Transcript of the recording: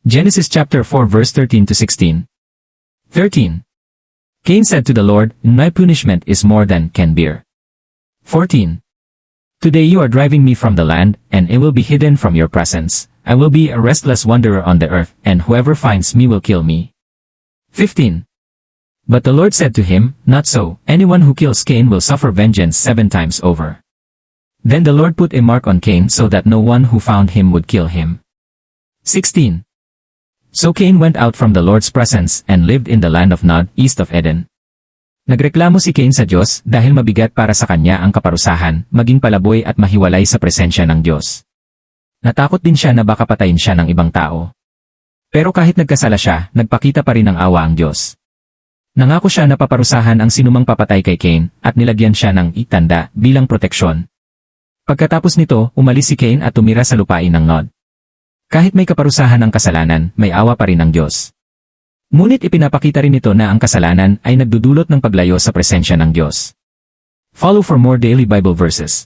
Genesis chapter 4 verse 13 to 16. 13. Cain said to the Lord, My punishment is more than can bear. 14. Today you are driving me from the land, and it will be hidden from your presence. I will be a restless wanderer on the earth, and whoever finds me will kill me. 15. But the Lord said to him, Not so, anyone who kills Cain will suffer vengeance 7 times over. Then the Lord put a mark on Cain so that no one who found him would kill him. 16. So Cain went out from the Lord's presence and lived in the land of Nod, east of Eden. Nagreklamo si Cain sa Diyos dahil mabigat para sa kanya ang kaparusahan, maging palaboy at mahiwalay sa presensya ng Diyos. Natakot din siya na baka patayin siya ng ibang tao. Pero kahit nagkasala siya, nagpakita pa rin ng awa ang Diyos. Nangako siya na paparusahan ang sinumang papatay kay Cain at nilagyan siya ng itanda bilang proteksyon. Pagkatapos nito, umalis si Cain at tumira sa lupain ng Nod. Kahit may kaparusahan ng kasalanan, may awa pa rin ang Diyos. Ngunit ipinapakita rin ito na ang kasalanan ay nagdudulot ng paglayo sa presensya ng Diyos. Follow for more daily Bible verses.